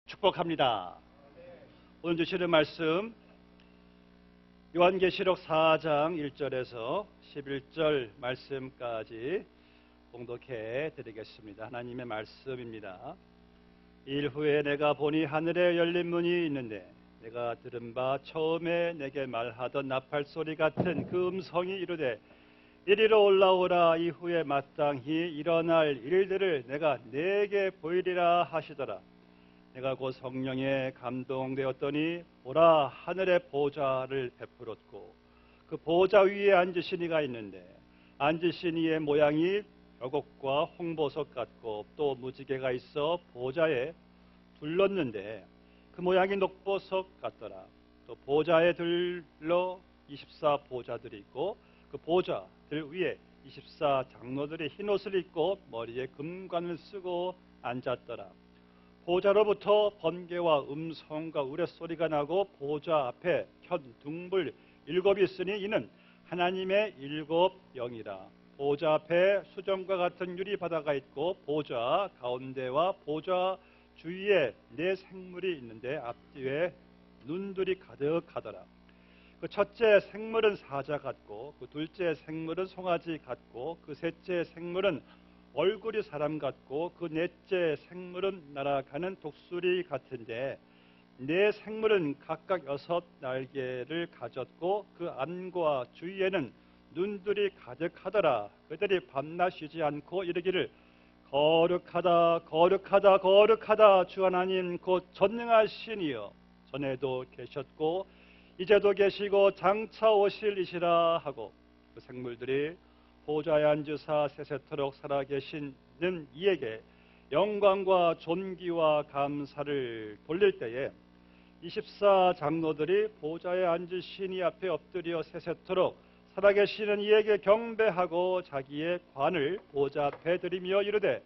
축복합니다. 오늘 주시는 말씀 요한계시록 4장 1절에서 11절 말씀까지 봉독해 드리겠습니다. 하나님의 말씀입니다. 일 후에 내가 보니 하늘에 열린 문이 있는데 내가 들은 바 처음에 내게 말하던 나팔 소리 같은 그 음성이 이르되 이리로 올라오라. 이후에 마땅히 일어날 일들을 내가 네게 보이리라 하시더라. 내가 곧 성령에 감동되었더니 보라, 하늘의 보좌를 베풀었고 그 보좌 위에 앉으신 이가 있는데 앉으신 이의 모양이 벽옥과 홍보석 같고 또 무지개가 있어 보좌에 둘렀는데 그 모양이 녹보석 같더라. 또 보좌에 들러 24보좌들이 있고 그 보좌들 위에 24장로들이 흰옷을 입고 머리에 금관을 쓰고 앉았더라. 보좌로부터 번개와 음성과 우레소리가 나고 보좌 앞에 현 둥불 7이 있으니 이는 하나님의 7 영이라. 보좌 앞에 수정과 같은 유리바다가 있고 보좌 가운데와 보좌 주위에 4 생물이 있는데 앞뒤에 눈들이 가득하더라. 그 첫째 생물은 사자 같고 그 둘째 생물은 송아지 같고 그 셋째 생물은 얼굴이 사람 같고 그 넷째 생물은 날아가는 독수리 같은데 4 생물은 각각 6 날개를 가졌고 그 안과 주위에는 눈들이 가득하더라. 그들이 밤낮 쉬지 않고 이르기를 거룩하다 거룩하다 거룩하다 주 하나님 곧 전능하시니여 전에도 계셨고 이제도 계시고 장차 오실 이시라 하고 그 생물들이 보좌에 앉으사 세세토록 살아계시는 이에게 영광과 존귀와 감사를 돌릴 때에 24장로들이 보좌에 앉으신 이 앞에 엎드려 세세토록 살아계시는 이에게 경배하고 자기의 관을 보좌 앞에 드리며 이르되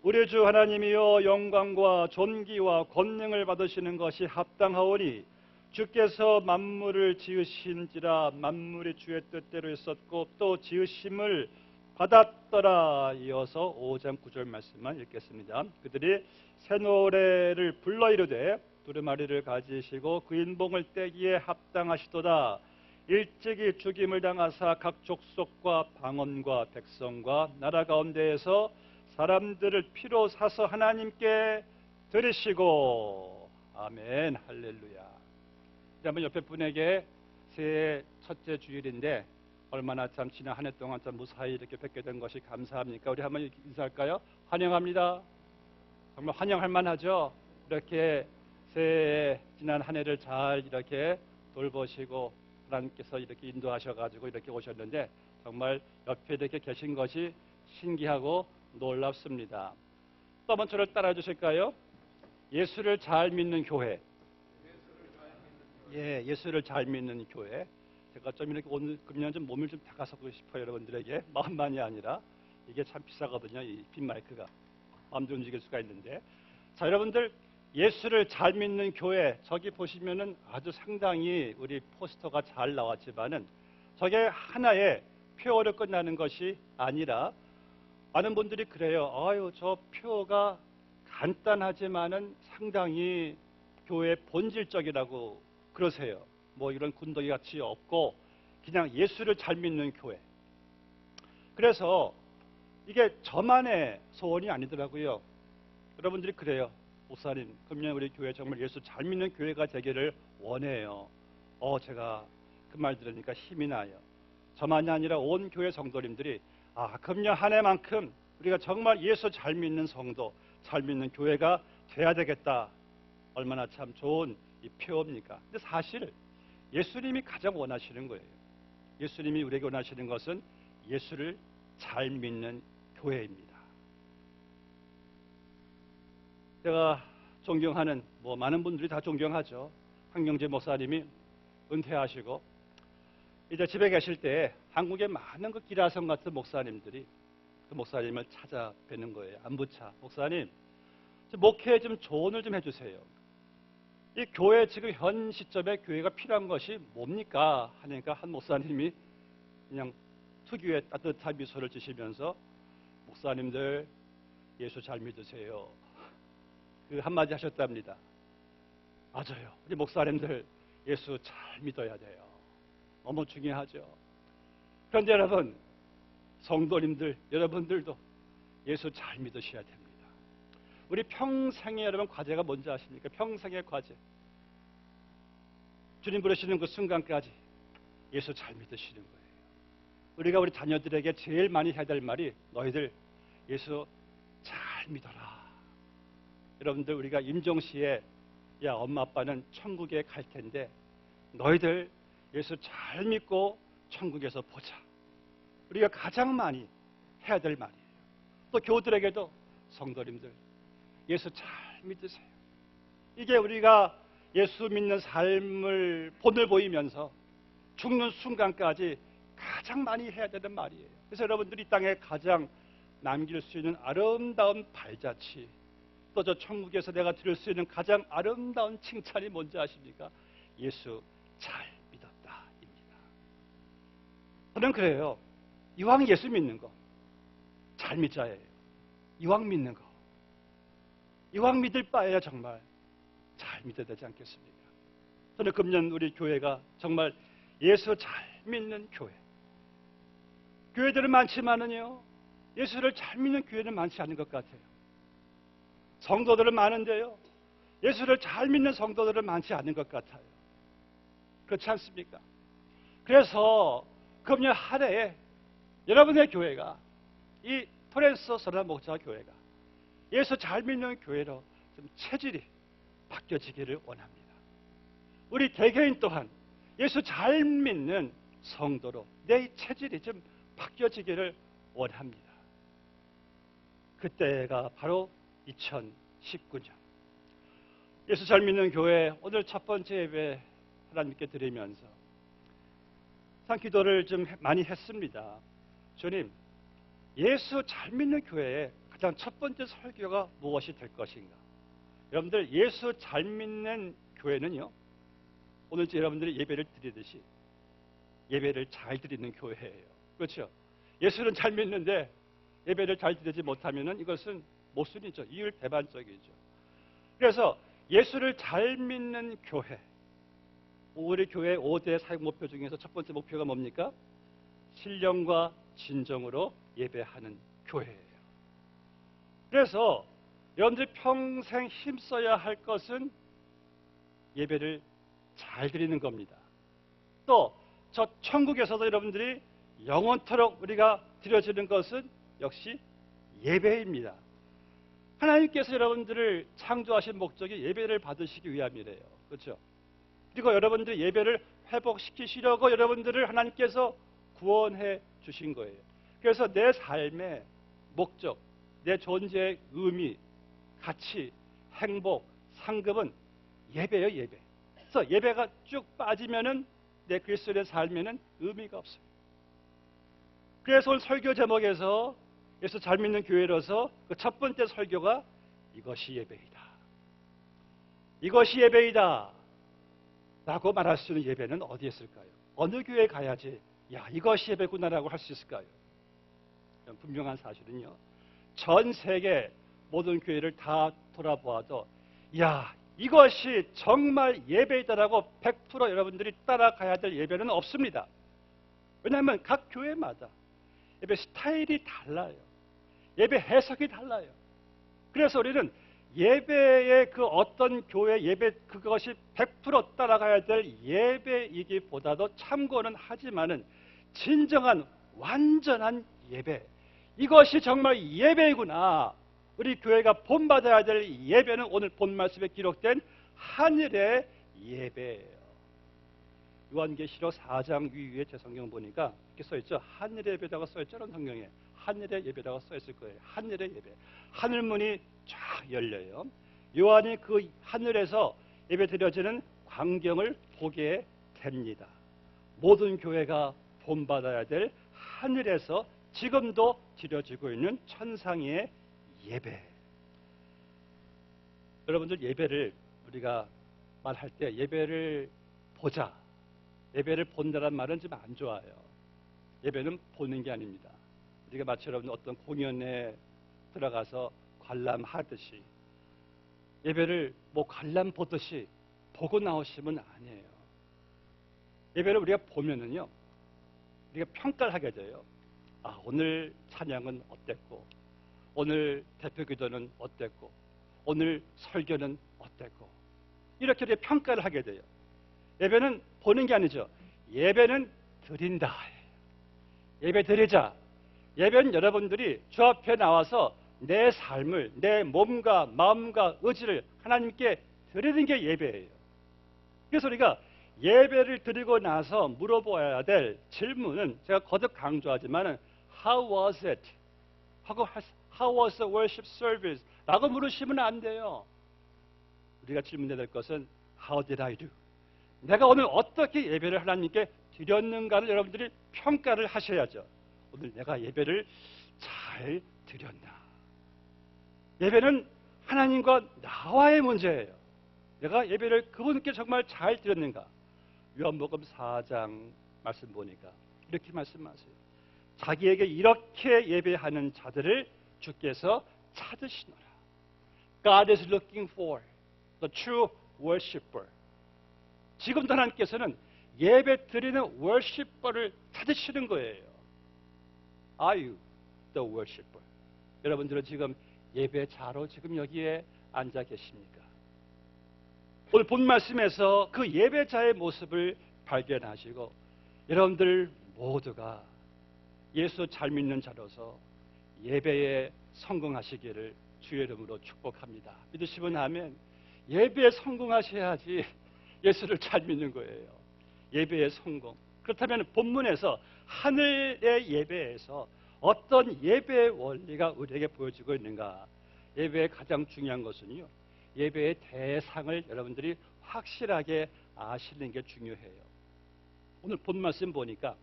우리 주 하나님이여 영광과 존귀와 권능을 받으시는 것이 합당하오니 주께서 만물을 지으신지라 만물이 주의 뜻대로 있었고 또 지으심을 받았더라. 이어서 5장 9절 말씀만 읽겠습니다. 그들이 새 노래를 불러 이르되 두루마리를 가지시고 그 인봉을 떼기에 합당하시도다. 일찍이 죽임을 당하사 각 족속과 방언과 백성과 나라 가운데에서 사람들을 피로 사서 하나님께 드리시고 아멘 할렐루야. 한번 옆에 분에게 새해 첫째 주일인데 얼마나 참 지난 한 해 동안 참 무사히 이렇게 뵙게 된 것이 감사합니까? 우리 한번 인사할까요? 환영합니다. 정말 환영할 만하죠. 이렇게 새해 지난 한 해를 잘 이렇게 돌보시고 하나님께서 이렇게 인도하셔가지고 이렇게 오셨는데 정말 옆에 이렇게 계신 것이 신기하고 놀랍습니다. 또 한번 저를 따라해 주실까요? 예수를 잘 믿는 교회. 예, 예수를 잘 믿는 교회. 제가 좀 이렇게 오늘 금년 좀 몸을 좀 닦아서고 싶어요, 여러분들에게. 마음만이 아니라 이게 참 비싸거든요, 이 핀 마이크가. 마음대로 움직일 수가 있는데. 자, 여러분들 예수를 잘 믿는 교회 저기 보시면은 아주 상당히 우리 포스터가 잘 나왔지만은 저게 하나의 표어로 끝나는 것이 아니라 많은 분들이 그래요. 아유, 저 표어가 간단하지만은 상당히 교회 본질적이라고. 그러세요. 뭐 이런 군더기 같이 없고 그냥 예수를 잘 믿는 교회. 그래서 이게 저만의 소원이 아니더라고요. 여러분들이 그래요. 목사님, 금년 우리 교회 정말 예수 잘 믿는 교회가 되기를 원해요. 제가 그 말 들으니까 힘이 나요. 저만이 아니라 온 교회 성도님들이 금년 한 해만큼 우리가 정말 예수 잘 믿는 성도, 잘 믿는 교회가 돼야 되겠다. 얼마나 참 좋은 이 표입니까? 근데 사실 예수님이 가장 원하시는 거예요. 예수님이 우리에게 원하시는 것은 예수를 잘 믿는 교회입니다. 제가 존경하는 많은 분들이 다 존경하죠. 황경재 목사님이 은퇴하시고 이제 집에 계실 때 한국의 많은 그 기라성 같은 목사님들이 그 목사님을 찾아뵙는 거예요. 안부차 목사님, 목회에 좀 조언을 좀 해주세요. 이 교회 지금 현 시점에 교회가 필요한 것이 뭡니까? 하니까 한 목사님이 그냥 특유의 따뜻한 미소를 지시면서 목사님들 예수 잘 믿으세요. 그 한마디 하셨답니다. 맞아요. 우리 목사님들 예수 잘 믿어야 돼요. 너무 중요하죠. 그런데 여러분, 성도님들, 여러분들도 예수 잘 믿으셔야 됩니다. 우리 평생의 여러분 과제가 뭔지 아십니까? 평생의 과제. 주님 부르시는 그 순간까지 예수 잘 믿으시는 거예요. 우리가 우리 자녀들에게 제일 많이 해야 될 말이 너희들 예수 잘 믿어라. 여러분들 우리가 임종시에 야 엄마 아빠는 천국에 갈 텐데 너희들 예수 잘 믿고 천국에서 보자. 우리가 가장 많이 해야 될 말이에요. 또 교우들에게도 성도님들 예수 잘 믿으세요. 이게 우리가 예수 믿는 삶을 본을 보이면서 죽는 순간까지 가장 많이 해야 되는 말이에요. 그래서 여러분들이 이 땅에 가장 남길 수 있는 아름다운 발자취, 또 저 천국에서 내가 들을 수 있는 가장 아름다운 칭찬이 뭔지 아십니까? 예수 잘 믿었다입니다. 저는 그래요. 이왕 예수 믿는 거 잘 믿자예요. 이왕 믿는 거 이왕 믿을 바에야 정말 잘 믿어야 되지 않겠습니까? 저는 금년 우리 교회가 정말 예수 잘 믿는 교회. 교회들은 많지만은요, 예수를 잘 믿는 교회는 많지 않은 것 같아요. 성도들은 많은데요, 예수를 잘 믿는 성도들은 많지 않은 것 같아요. 그렇지 않습니까? 그래서 금년 한 해에 여러분의 교회가 이 토렌스 선한 목자 교회가 예수 잘 믿는 교회로 좀 체질이 바뀌어지기를 원합니다. 우리 개개인 또한 예수 잘 믿는 성도로 내 체질이 좀 바뀌어지기를 원합니다. 그때가 바로 2019년. 예수 잘 믿는 교회 오늘 첫 번째 예배 하나님께 드리면서 참 기도를 좀 많이 했습니다. 주님, 예수 잘 믿는 교회의 가장 첫 번째 설교가 무엇이 될 것인가? 여러분들 예수 잘 믿는 교회는요, 오늘 여러분들이 예배를 드리듯이 예배를 잘 드리는 교회예요. 그렇죠? 예수는 잘 믿는데 예배를 잘 드리지 못하면 이것은 모순이죠. 이율배반적이죠. 그래서 예수를 잘 믿는 교회, 우리 교회 5대 사역 목표 중에서 첫 번째 목표가 뭡니까? 신령과 진정으로 예배하는 교회예요. 그래서 여러분들이 평생 힘써야 할 것은 예배를 잘 드리는 겁니다. 또 저 천국에서도 여러분들이 영원토록 우리가 드려지는 것은 역시 예배입니다. 하나님께서 여러분들을 창조하신 목적이 예배를 받으시기 위함이래요. 그렇죠? 그리고 여러분들이 예배를 회복시키시려고 여러분들을 하나님께서 구원해 주신 거예요. 그래서 내 삶의 목적, 내 존재의 의미, 가치, 행복, 상급은 예배예요, 예배. 그래서 예배가 쭉 빠지면은 내 그리스도의 삶에는 의미가 없어요. 그래서 오늘 설교 제목에서 예수 잘 믿는 교회로서 그 첫 번째 설교가 이것이 예배이다. 이것이 예배이다. 라고 말할 수 있는 예배는 어디에 있을까요? 어느 교회에 가야지 야 이것이 예배구나라고 할 수 있을까요? 분명한 사실은요, 전 세계 모든 교회를 다 돌아보아도 야 이것이 정말 예배이다라고 100% 여러분들이 따라가야 될 예배는 없습니다. 왜냐하면 각 교회마다 예배 스타일이 달라요. 예배 해석이 달라요. 그래서 우리는 예배의 그 어떤 교회 예배 그것이 100% 따라가야 될 예배이기보다도 참고는 하지만은 진정한 완전한 예배, 이것이 정말 예배이구나. 우리 교회가 본받아야 될 예배는 오늘 본 말씀에 기록된 하늘의 예배예요. 요한계시록 4장 위에 제 성경 보니까 이렇게 써있죠. 하늘의 예배라고 써있죠. 그런 성경에 하늘의 예배라고 써있을 거예요. 하늘의 예배. 하늘문이 쫙 열려요. 요한이 그 하늘에서 예배 드려지는 광경을 보게 됩니다. 모든 교회가 본받아야 될 하늘에서 지금도 드려지고 있는 천상의 예배. 여러분들 예배를 우리가 말할 때 예배를 보자, 예배를 본다는 말은 좀 안 좋아요. 예배는 보는 게 아닙니다. 우리가 마치 여러분 어떤 공연에 들어가서 관람하듯이 예배를 관람 보듯이 보고 나오시면 아니에요. 예배를 우리가 보면은요, 우리가 평가를 하게 돼요. 아, 오늘 찬양은 어땠고, 오늘 대표 기도는 어땠고, 오늘 설교는 어땠고, 이렇게 우리가 평가를 하게 돼요. 예배는 보는 게 아니죠. 예배는 드린다. 예배 드리자. 예배는 여러분들이 주 앞에 나와서 내 삶을, 내 몸과 마음과 의지를 하나님께 드리는 게 예배예요. 그래서 우리가 예배를 드리고 나서 물어봐야 될 질문은 제가 거듭 강조하지만 How was it? 하고 How was the worship service? 라고 물으시면 안 돼요. 우리가 질문해야 될 것은 How did I do? 내가 오늘 어떻게 예배를 하나님께 드렸는가를 여러분들이 평가를 하셔야죠. 오늘 내가 예배를 잘 드렸나? 예배는 하나님과 나와의 문제예요. 내가 예배를 그분께 정말 잘 드렸는가? 요한복음 4장 말씀 보니까 이렇게 말씀하세요. 자기에게 이렇게 예배하는 자들을 주께서 찾으시노라. God is looking for the true worshiper. 지금도 하나님께서는 예배 드리는 worshipper를 찾으시는 거예요. Are you the worshiper? 여러분들은 지금 예배자로 지금 여기에 앉아 계십니까? 오늘 본 말씀에서 그 예배자의 모습을 발견하시고 여러분들 모두가 예수 잘 믿는 자로서 예배에 성공하시기를 주의 이름으로 축복합니다. 믿으시면 아멘. 예배에 성공하셔야지 예수를 잘 믿는 거예요. 예배의 성공. 그렇다면 본문에서 하늘의 예배에서 어떤 예배의 원리가 우리에게 보여지고 있는가? 예배의 가장 중요한 것은요, 예배의 대상을 여러분들이 확실하게 아시는 게 중요해요. 오늘 본 말씀 보니까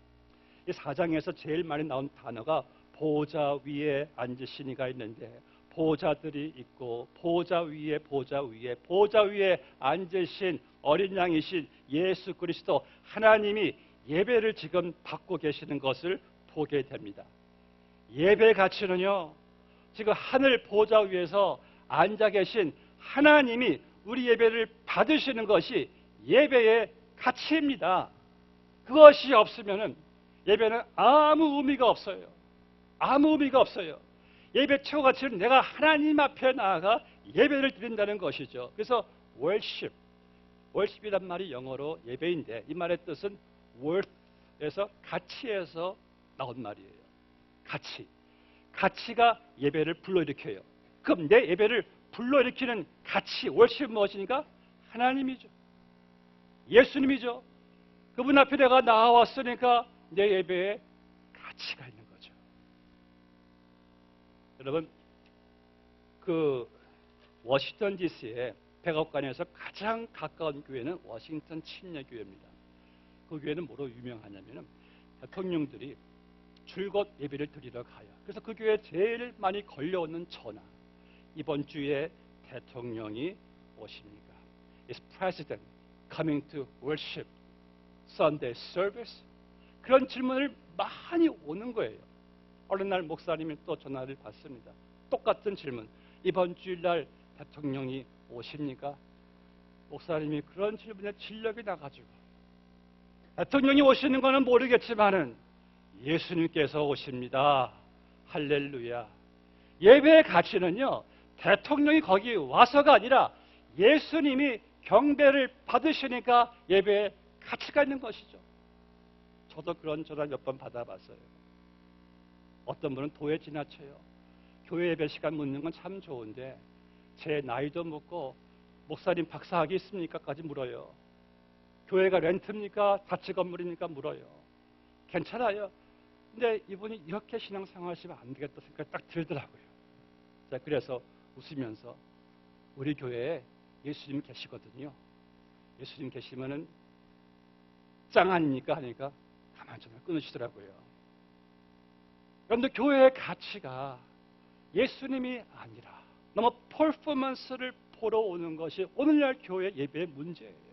이 4장에서 제일 많이 나온 단어가 보좌 위에 앉으시니가 있는데, 보좌들이 있고 보좌 위에 앉으신 어린 양이신 예수 그리스도 하나님이 예배를 지금 받고 계시는 것을 보게 됩니다. 예배 가치는요, 지금 하늘 보좌 위에서 앉아 계신 하나님이 우리 예배를 받으시는 것이 예배의 가치입니다. 그것이 없으면 예배는 아무 의미가 없어요. 아무 의미가 없어요. 예배 최고 가치는 내가 하나님 앞에 나아가 예배를 드린다는 것이죠. 그래서 worship, worship이란 말이 영어로 예배인데 이 말의 뜻은 worth에서 가치에서 나온 말이에요. 가치. 가치가 예배를 불러일으켜요. 그럼 내 예배를 불러일으키는 가치, worship은 무엇이니까? 하나님이죠. 예수님이죠. 그분 앞에 내가 나와왔으니까 내 예배에 가치가 있는 거죠. 여러분, 그 워싱턴 DC의 백악관에서 가장 가까운 교회는 워싱턴 침례교회입니다. 그 교회는 뭐로 유명하냐면은 대통령들이 줄곧 예배를 드리러 가요. 그래서 그 교회에 제일 많이 걸려오는 전화, 이번 주에 대통령이 오십니까? Is President coming to worship Sunday service? 그런 질문을 많이 오는 거예요. 어느 날 목사님이 또 전화를 받습니다. 똑같은 질문. 이번 주일날 대통령이 오십니까? 목사님이 그런 질문에 진력이 나가지고 대통령이 오시는 거는 모르겠지만은 예수님께서 오십니다. 할렐루야. 예배의 가치는요, 대통령이 거기 와서가 아니라 예수님이 경배를 받으시니까 예배에 가치가 있는 것이죠. 저도 그런 전화 몇 번 받아봤어요. 어떤 분은 도에 지나쳐요. 교회 예배 시간 묻는 건 참 좋은데 제 나이도 묻고 목사님 박사학위 있습니까?까지 물어요. 교회가 렌트입니까? 자치 건물입니까? 물어요. 괜찮아요. 근데 이분이 이렇게 신앙생활 하시면 안 되겠다 생각이 딱 들더라고요. 자, 그래서 웃으면서 우리 교회에 예수님 계시거든요. 예수님 계시면은 짱 아닙니까? 하니까 가만히 전화 끊으시더라고요. 여러분들, 교회의 가치가 예수님이 아니라 너무 퍼포먼스를 보러 오는 것이 오늘날 교회 예배의 문제예요.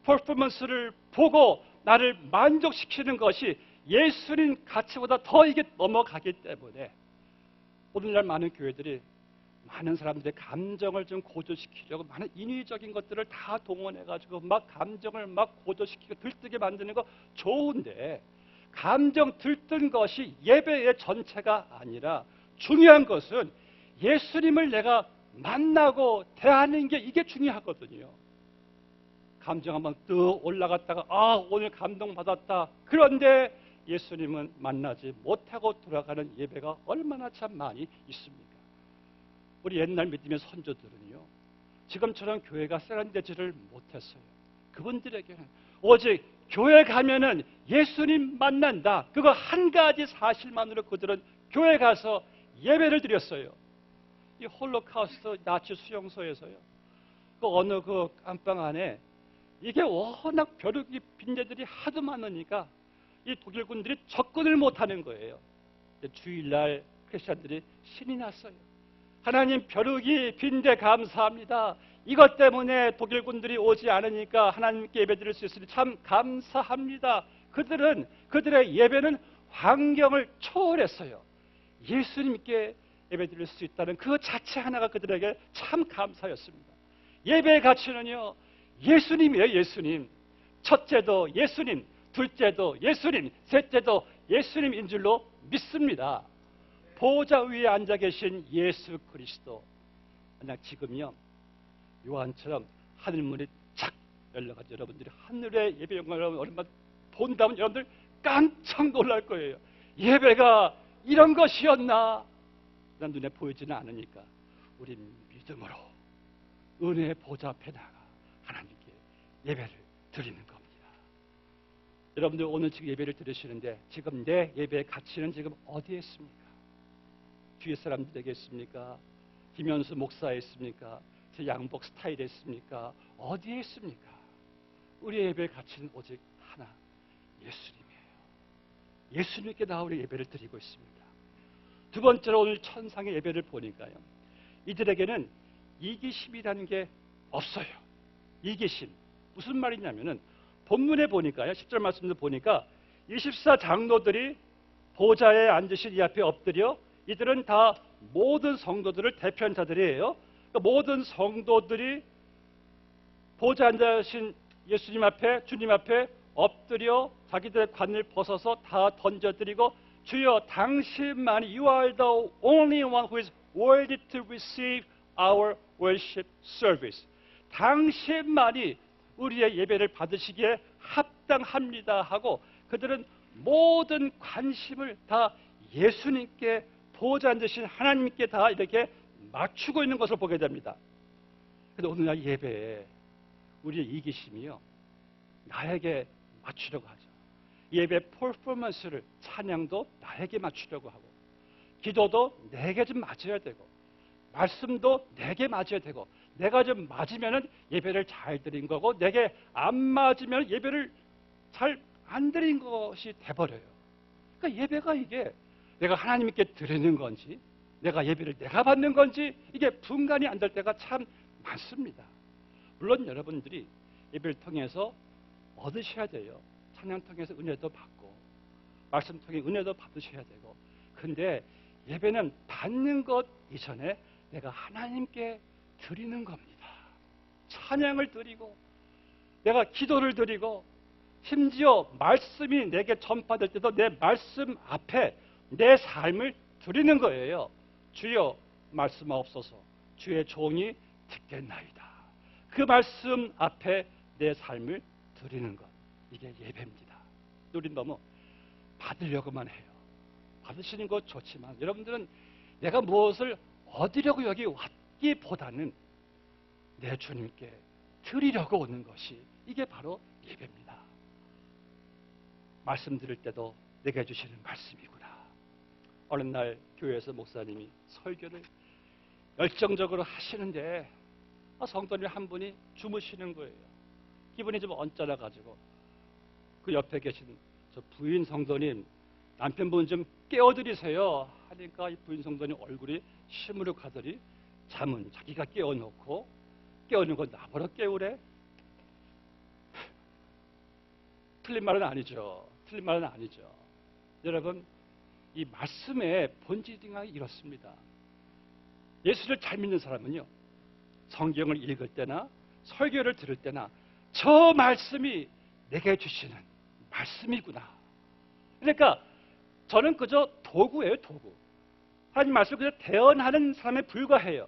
퍼포먼스를 보고 나를 만족시키는 것이 예수님 가치보다 더 이게 넘어가기 때문에 오늘날 많은 교회들이 많은 사람들의 감정을 좀 고조시키려고 많은 인위적인 것들을 다 동원해가지고 막 감정을 막 고조시키고 들뜨게 만드는 거 좋은데, 감정 들뜬 것이 예배의 전체가 아니라 중요한 것은 예수님을 내가 만나고 대하는 게, 이게 중요하거든요. 감정 한번 뚝 올라갔다가 오늘 감동받았다. 그런데 예수님은 만나지 못하고 돌아가는 예배가 얼마나 참 많이 있습니까? 우리 옛날 믿음의 선조들은요, 지금처럼 교회가 세련되지를 못했어요. 그분들에게는 오직 교회 가면은 예수님 만난다, 그거 한 가지 사실만으로 그들은 교회 가서 예배를 드렸어요. 이 홀로카우스트 나치 수용소에서요, 그 어느 그 안방 안에 이게 워낙 벼룩이 빈대들이 하도 많으니까 이 독일군들이 접근을 못하는 거예요. 주일날 크리스천들이 신이 났어요. 하나님, 벼룩이 빈대 감사합니다. 이것 때문에 독일군들이 오지 않으니까 하나님께 예배드릴 수 있으니 참 감사합니다. 그들은, 그들의 예배는 환경을 초월했어요. 예수님께 예배드릴 수 있다는 그 자체 하나가 그들에게 참 감사였습니다. 예배의 가치는요, 예수님이에요. 예수님. 첫째도 예수님, 둘째도 예수님, 셋째도 예수님인 줄로 믿습니다. 보좌 위에 앉아 계신 예수 그리스도. 만약 지금요, 요한처럼 하늘문이 착 열려가지고 여러분들이 하늘의 예배 영광을 얼마 본다면 여러분들 깜짝 놀랄 거예요. 예배가 이런 것이었나? 난 눈에 보이지는 않으니까 우리 믿음으로 은혜의 보좌 앞에 나가 하나님께 예배를 드리는 겁니다. 여러분들 오늘 지금 예배를 드리시는데 지금 내 예배의 가치는 지금 어디에 있습니까? 주위 사람들에게 있습니까? 김현수 목사에 있습니까? 제 양복 스타일에 있습니까? 어디에 있습니까? 우리의 예배의 가치는 오직 하나, 예수님이에요. 예수님께 나와 우리 예배를 드리고 있습니다. 두 번째로 오늘 천상의 예배를 보니까요, 이들에게는 이기심이라는 게 없어요. 이기심. 무슨 말이냐면은 본문에 보니까요, 10절 말씀도 보니까 24장로들이 보좌에 앉으신 이 앞에 엎드려, 이들은 다 모든 성도들을 대표한 자들이에요. 그러니까 모든 성도들이 보좌에 앉으신 예수님 앞에, 주님 앞에 엎드려 자기들의 관을 벗어서 다 던져드리고, 주여 당신만이 You are the only one who is worthy to receive our worship service. 당신만이 우리의 예배를 받으시기에 합당합니다 하고, 그들은 모든 관심을 다 예수님께, 보좌에 앉으신 하나님께 다 이렇게 맞추고 있는 것을 보게 됩니다. 그런데 오늘날 예배에 우리의 이기심이요, 나에게 맞추려고 하죠. 예배 퍼포먼스를, 찬양도 나에게 맞추려고 하고, 기도도 내게 좀 맞아야 되고, 말씀도 내게 맞아야 되고, 내가 좀 맞으면 예배를 잘 드린 거고, 내게 안 맞으면 예배를 잘 안 드린 것이 돼버려요. 그러니까 예배가 이게 내가 하나님께 드리는 건지, 내가 예배를 내가 받는 건지, 이게 분간이 안 될 때가 참 많습니다. 물론 여러분들이 예배를 통해서 얻으셔야 돼요. 찬양 통해서 은혜도 받고, 말씀 통해 은혜도 받으셔야 되고, 근데 예배는 받는 것 이전에 내가 하나님께 드리는 겁니다. 찬양을 드리고, 내가 기도를 드리고, 심지어 말씀이 내게 전파될 때도 내 말씀 앞에 내 삶을 드리는 거예요. 주여 말씀하옵소서, 주의 종이 듣겠나이다. 그 말씀 앞에 내 삶을 드리는 것, 이게 예배입니다. 우린 너무 받으려고만 해요. 받으시는 것 좋지만 여러분들은 내가 무엇을 얻으려고 여기 왔기보다는 내 주님께 드리려고 오는 것이, 이게 바로 예배입니다. 말씀 드릴 때도 내가 해주시는 말씀이구나. 어느 날 교회에서 목사님이 설교를 열정적으로 하시는데 성도님 한 분이 주무시는 거예요. 기분이 좀 언짢아가지고 그 옆에 계신 저 부인 성도님, 남편분 좀 깨워드리세요 하니까 이 부인 성도님 얼굴이 시무룩하더니 잠은 자기가 깨워놓고 깨우는 건 나보러 깨우래? 틀린 말은 아니죠. 틀린 말은 아니죠. 여러분, 이 말씀의 본질이 이렇습니다. 예수를 잘 믿는 사람은요, 성경을 읽을 때나 설교를 들을 때나 저 말씀이 내게 주시는 말씀이구나. 그러니까 저는 그저 도구예요, 도구. 하나님 말씀을 그저 대언하는 사람에 불과해요.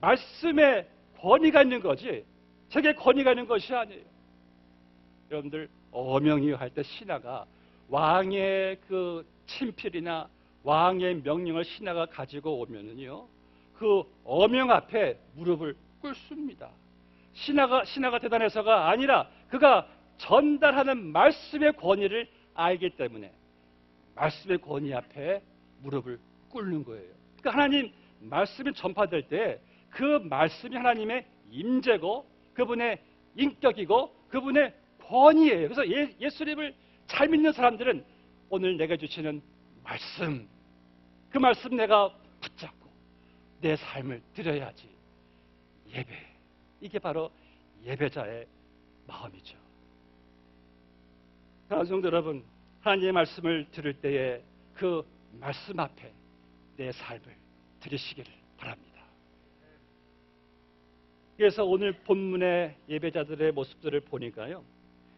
말씀에 권위가 있는 거지 제게 권위가 있는 것이 아니에요. 여러분들 어명이 할 때 신하가 왕의 그 친필이나 왕의 명령을 신하가 가지고 오면은요, 그 어명 앞에 무릎을 꿇습니다. 신하가 대단해서가 아니라 그가 전달하는 말씀의 권위를 알기 때문에 말씀의 권위 앞에 무릎을 꿇는 거예요. 그러니까 하나님 말씀이 전파될 때 그 말씀이 하나님의 임재고 그분의 인격이고 그분의 권위예요. 그래서 예수님을 잘 믿는 사람들은 오늘 내가 주시는 말씀, 그 말씀 내가 붙잡고 내 삶을 드려야지. 예배, 이게 바로 예배자의 마음이죠. 사랑하는 성도 여러분, 하나님의 말씀을 들을 때에 그 말씀 앞에 내 삶을 드리시기를 바랍니다. 그래서 오늘 본문의 예배자들의 모습들을 보니까요,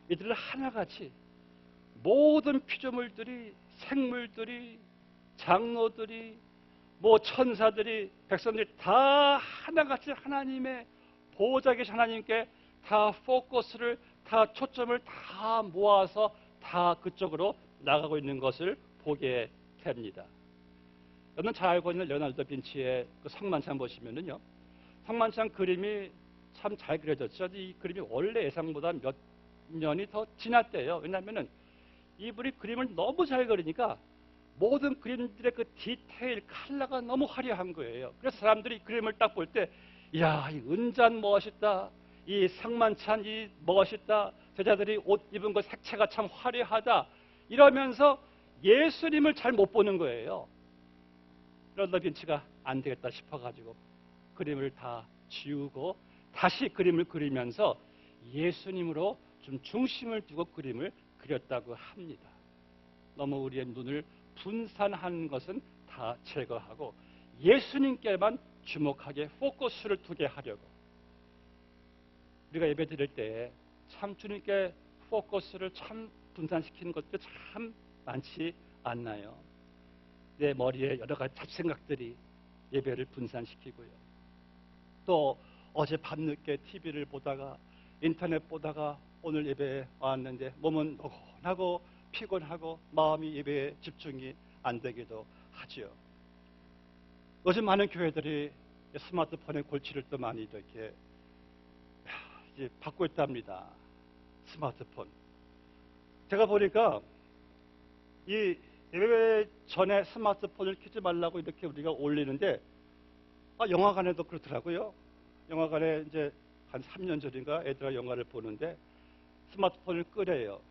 이들은 하나같이 모든 피조물들이, 생물들이, 장로들이, 천사들이, 백성들이 다 하나같이 하나님의 보호자 계신 하나님께 다 포커스를, 다 초점을 다 모아서 다 그쪽으로 나가고 있는 것을 보게 됩니다. 여러분 잘 알고 있는 레오나르도 빈치의 그 성만찬 보시면은요, 성만찬 그림이 참 잘 그려졌죠. 이 그림이 원래 예상보다 몇 년이 더 지났대요. 왜냐하면은 이분이 그림을 너무 잘 그리니까 모든 그림들의 그 디테일, 컬러가 너무 화려한 거예요. 그래서 사람들이 이 그림을 딱 볼 때, 이야, 이 은잔 멋있다, 이 상만찬 이 멋있다, 제자들이 옷 입은 거 색채가 참 화려하다, 이러면서 예수님을 잘 못 보는 거예요. 그러다 빈치가 안 되겠다 싶어가지고 그림을 다 지우고 다시 그림을 그리면서 예수님으로 좀 중심을 두고 그림을 그렸다고 합니다. 너무 우리의 눈을 분산한 것은 다 제거하고 예수님께만 주목하게 포커스를 두게 하려고. 우리가 예배 드릴 때 참 주님께 포커스를 참 분산시키는 것도 참 많지 않나요? 내 머리에 여러 가지 잡생각들이 예배를 분산시키고요. 또 어제 밤늦게 TV를 보다가 인터넷 보다가 오늘 예배에 왔는데 몸은 노곤하고 피곤하고 마음이 예배에 집중이 안 되기도 하지요. 요즘 많은 교회들이 스마트폰의 골치를 또 많이 이렇게 이제 받고 있답니다. 스마트폰. 제가 보니까 이 예배 전에 스마트폰을 켜지 말라고 이렇게 우리가 올리는데, 영화관에도 그렇더라고요. 영화관에 이제 한 3년 전인가 애들과 영화를 보는데 스마트폰을 끄래요.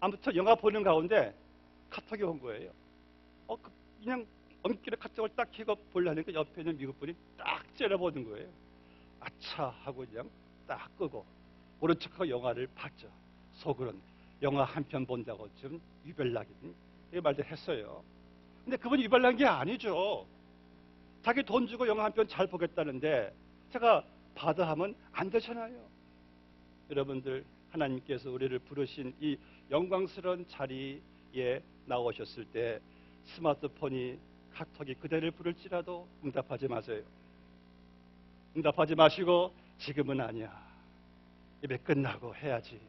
아무튼 영화 보는 가운데 카톡이 온 거예요. 그냥 엄기로 카톡을 딱 켜고 보려니까 옆에 있는 미국 분이 딱 째려보는 거예요. 아차 하고 그냥 딱 끄고 모른 척하고 영화를 봤죠. 속으로는 영화 한 편 본다고 좀 유별나긴 이 말도 했어요. 근데 그분이 유별난 게 아니죠. 자기 돈 주고 영화 한 편 잘 보겠다는데 제가 받아 하면 안 되잖아요. 여러분들, 하나님께서 우리를 부르신 이 영광스러운 자리에 나오셨을 때 스마트폰이, 카톡이 그대를 부를지라도 응답하지 마세요. 응답하지 마시고 지금은 아니야, 예배 끝나고 해야지.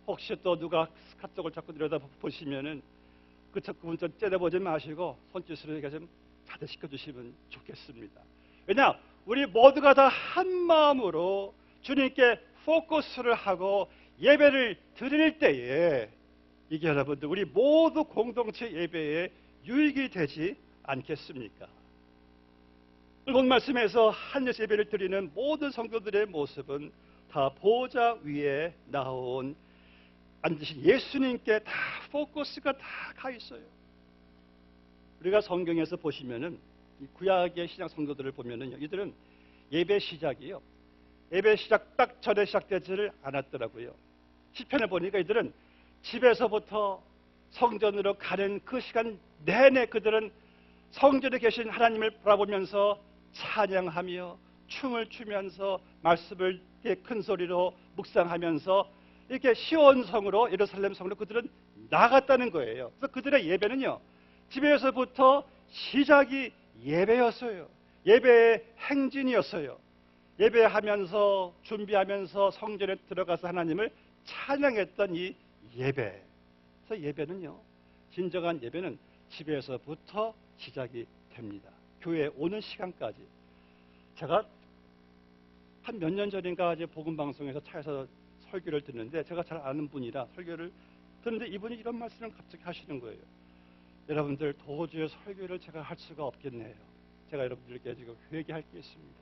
혹시 또 누가 카톡을 자꾸 들여다보시면은 그분 좀 째려보지 마시고 손짓으로 이렇게 좀 자제시켜 주시면 좋겠습니다. 왜냐? 우리 모두가 다 한 마음으로 주님께 포커스를 하고 예배를 드릴 때에 이게 여러분들 우리 모두 공동체 예배에 유익이 되지 않겠습니까? 오늘 말씀에서 한여시 예배를 드리는 모든 성도들의 모습은 다 보호자 위에 나온 앉으신 예수님께 다 포커스가 다 가 있어요. 우리가 성경에서 보시면은 구약의 신약 성도들을 보면은 이들은 예배 시작이요, 예배 시작 딱 전에 시작되지를 않았더라고요. 시편에 보니까 이들은 집에서부터 성전으로 가는 그 시간 내내 그들은 성전에 계신 하나님을 바라보면서 찬양하며 춤을 추면서 말씀을 이렇게 큰 소리로 묵상하면서 이렇게 시온성으로 예루살렘 성으로 그들은 나갔다는 거예요. 그래서 그들의 예배는요, 집에서부터 시작이 예배였어요. 예배의 행진이었어요. 예배하면서 준비하면서 성전에 들어가서 하나님을 찬양했던 이 예배. 그래서 예배는요, 진정한 예배는 집에서부터 시작이 됩니다. 교회에 오는 시간까지. 제가 한 몇 년 전인가 이제 복음방송에서 차에서 설교를 듣는데, 제가 잘 아는 분이라 설교를 듣는데 이분이 이런 말씀을 갑자기 하시는 거예요. 여러분들, 도저히 설교를 제가 할 수가 없겠네요. 제가 여러분들께 지금 회개할 게 있습니다.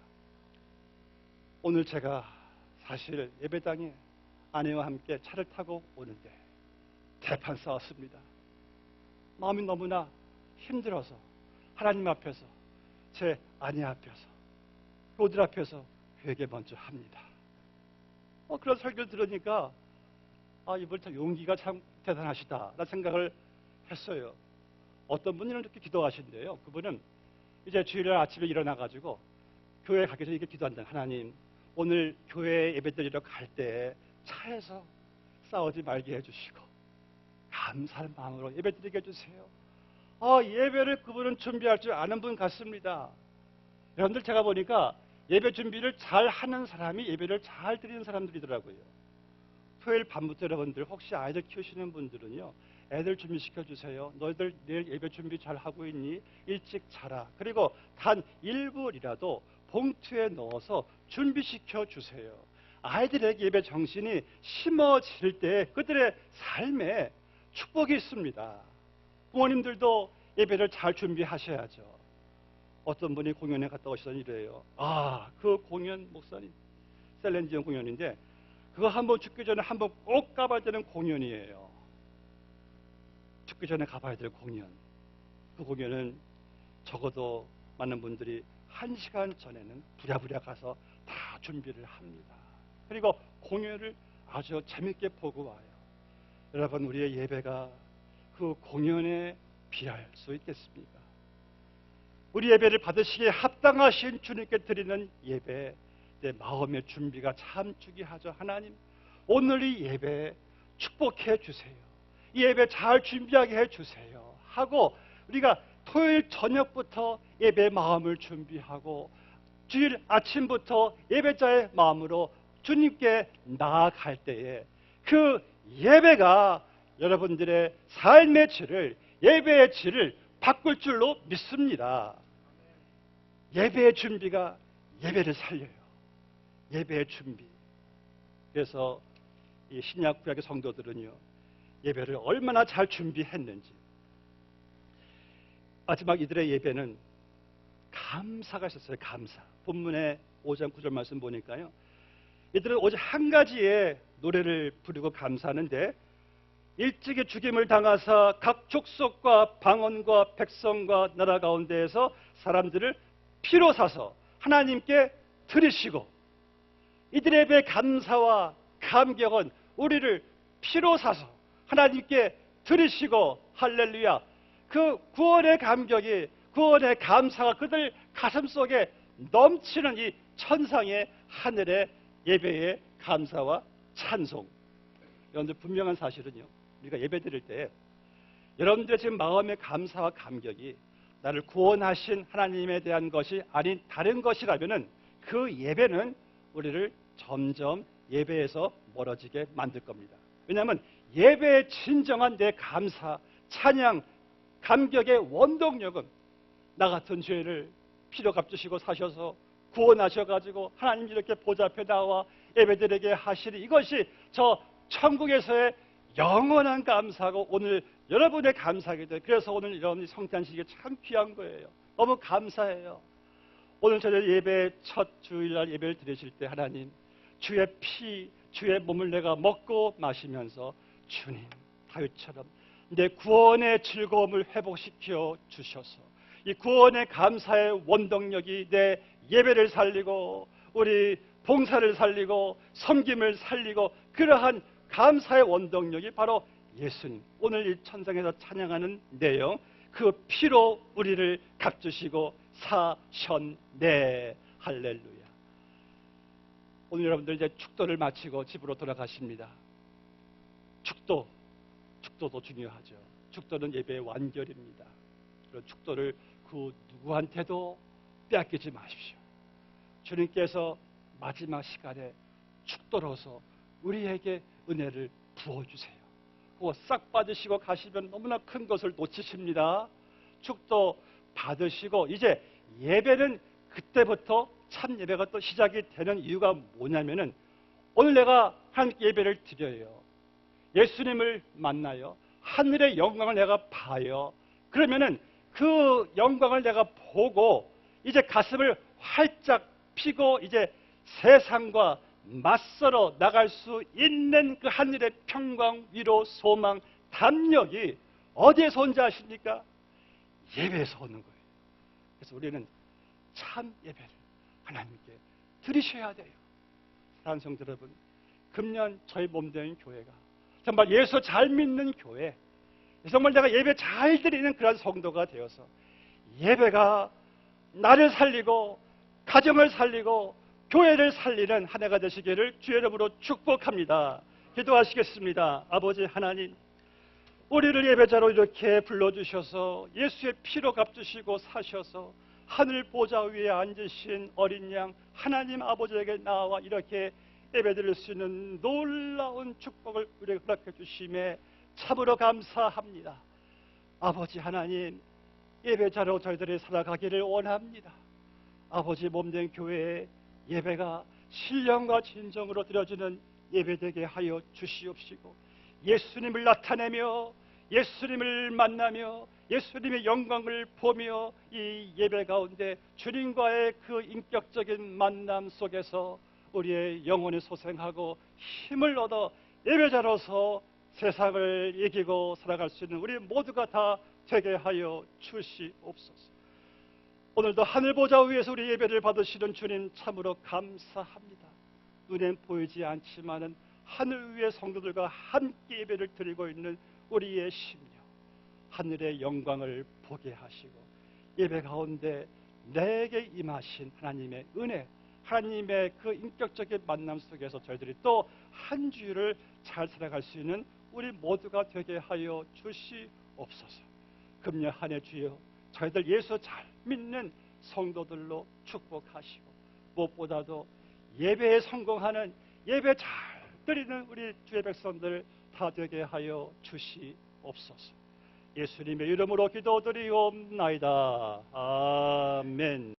오늘 제가 사실 예배당에 아내와 함께 차를 타고 오는데 대판 싸웠습니다. 마음이 너무나 힘들어서 하나님 앞에서, 제 아내 앞에서, 로들 앞에서 회개 먼저 합니다. 그런 설교를 들으니까 이분 참 용기가 참 대단하시다 라는 생각을 했어요. 어떤 분은 이렇게 기도하신대요. 그분은 이제 주일날 아침에 일어나가지고 교회 가기 전에 이렇게 기도한다. 하나님, 오늘 교회 예배드리러 갈 때 차에서 싸우지 말게 해주시고 감사한 마음으로 예배드리게 해주세요. 예배를 그분은 준비할 줄 아는 분 같습니다. 여러분들, 제가 보니까 예배 준비를 잘 하는 사람이 예배를 잘 드리는 사람들이더라고요. 토요일 밤부터 여러분들, 혹시 아이들 키우시는 분들은요, 애들 준비시켜 주세요. 너희들 내일 예배 준비 잘 하고 있니? 일찍 자라. 그리고 단 1분이라도 봉투에 넣어서 준비시켜 주세요. 아이들에게 예배 정신이 심어질 때 그들의 삶에 축복이 있습니다. 부모님들도 예배를 잘 준비하셔야죠. 어떤 분이 공연에 갔다 오시더니 이래요. 그 공연, 목사님, 셀렌디온 공연인데 그거 한번 죽기 전에 한번 꼭 가봐야 되는 공연이에요. 죽기 전에 가봐야 될 공연. 그 공연은 적어도 많은 분들이 1시간 전에는 부랴부랴 가서 다 준비를 합니다. 그리고 공연을 아주 재밌게 보고 와요. 여러분, 우리의 예배가 그 공연에 비할 수 있겠습니까? 우리 예배를 받으시기에 합당하신 주님께 드리는 예배, 내 마음의 준비가 참주기 하죠. 하나님, 오늘 이 예배 축복해 주세요. 이 예배 잘 준비하게 해주세요 하고 우리가 토요일 저녁부터 예배 마음을 준비하고 주일 아침부터 예배자의 마음으로 주님께 나아갈 때에 그 예배가 여러분들의 삶의 질을, 예배의 질을 바꿀 줄로 믿습니다. 예배의 준비가 예배를 살려요. 예배의 준비. 그래서 이 신약 구약의 성도들은요, 예배를 얼마나 잘 준비했는지. 마지막 이들의 예배는 감사가 있었어요. 감사. 본문의 5장 9절 말씀 보니까요, 이들은 오직 한 가지의 노래를 부르고 감사하는데, 일찍이 죽임을 당하사 각 족속과 방언과 백성과 나라 가운데에서 사람들을 피로 사서 하나님께 드리시고, 이들의 예배의 감사와 감격은 우리를 피로 사서 하나님께 드리시고, 할렐루야, 그 구원의 감격이, 구원의 감사가 그들 가슴 속에 넘치는 이 천상의 하늘의 예배의 감사와 찬송. 여러분들, 분명한 사실은요, 우리가 예배 드릴 때 여러분들의 지금 마음의 감사와 감격이 나를 구원하신 하나님에 대한 것이 아닌 다른 것이라면은 그 예배는 우리를 점점 예배에서 멀어지게 만들 겁니다. 왜냐하면 예배의 진정한 내 감사, 찬양, 감격의 원동력은 나 같은 죄를 피로 값주시고 사셔서 구원하셔가지고 하나님 이렇게 보좌 앞에 나와 예배드리게 하시니, 이것이 저 천국에서의 영원한 감사고 오늘 여러분의 감사이기 때문에, 그래서 오늘 여러분이 성탄식이 참 귀한 거예요. 너무 감사해요. 오늘 저녁 예배 첫 주일날 예배를 드리실 때 하나님, 주의 피, 주의 몸을 내가 먹고 마시면서 주님, 다윗처럼 내 구원의 즐거움을 회복시켜 주셔서 이 구원의 감사의 원동력이 내 예배를 살리고 우리 봉사를 살리고 섬김을 살리고, 그러한 감사의 원동력이 바로 예수님, 오늘 이 천상에서 찬양하는 내용, 그 피로 우리를 값주시고 사셨네. 할렐루야. 오늘 여러분들 이제 축도를 마치고 집으로 돌아가십니다. 축도도 중요하죠. 축도는 예배의 완결입니다. 그런 축도를 그 누구한테도 빼앗기지 마십시오. 주님께서 마지막 시간에 축도로서 우리에게 은혜를 부어주세요. 그거 싹 받으시고 가시면 너무나 큰 것을 놓치십니다. 축도 받으시고 이제 예배는 그때부터 참 예배가 또 시작이 되는 이유가 뭐냐면은 오늘 내가 하나님께 예배를 드려요. 예수님을 만나요. 하늘의 영광을 내가 봐요. 그러면은 그 영광을 내가 보고 이제 가슴을 활짝 피고 이제 세상과 맞서러 나갈 수 있는 그 하늘의 평강, 위로, 소망, 담력이 어디에서 온지 아십니까? 예배에서 오는 거예요. 그래서 우리는 참 예배를 하나님께 드리셔야 돼요. 사랑하는 성도 여러분, 금년 저희 몸된 교회가 정말 예수 잘 믿는 교회, 정말 내가 예배 잘 드리는 그런 성도가 되어서 예배가 나를 살리고 가정을 살리고 교회를 살리는 한 해가 되시기를 주의 이름으로 축복합니다. 기도하시겠습니다. 아버지 하나님, 우리를 예배자로 이렇게 불러주셔서 예수의 피로 값주시고 사셔서 하늘 보좌 위에 앉으신 어린 양 하나님 아버지에게 나와 이렇게 예배드릴 수 있는 놀라운 축복을 우리에게 허락해 주심에 참으로 감사합니다. 아버지 하나님, 예배자로 저희들이 살아가기를 원합니다. 아버지 몸된 교회에 예배가 신령과 진정으로 드려지는 예배되게 하여 주시옵시고 예수님을 나타내며 예수님을 만나며 예수님의 영광을 보며 이 예배 가운데 주님과의 그 인격적인 만남 속에서 우리의 영혼이 소생하고 힘을 얻어 예배자로서 세상을 이기고 살아갈 수 있는 우리 모두가 다 되게 하여 주시옵소서. 오늘도 하늘 보좌 위에서 우리 예배를 받으시는 주님 참으로 감사합니다. 눈엔 보이지 않지만은 하늘 위의 성도들과 함께 예배를 드리고 있는 우리의 심령, 하늘의 영광을 보게 하시고 예배 가운데 내게 임하신 하나님의 은혜, 하나님의 그 인격적인 만남 속에서 저희들이 또 한 주를 잘 살아갈 수 있는 우리 모두가 되게 하여 주시옵소서. 금년 한 해 주여 저희들 예수 잘 믿는 성도들로 축복하시고 무엇보다도 예배에 성공하는 예배 잘 드리는 우리 주의 백성들 다 되게 하여 주시옵소서. 예수님의 이름으로 기도드리옵나이다. 아멘.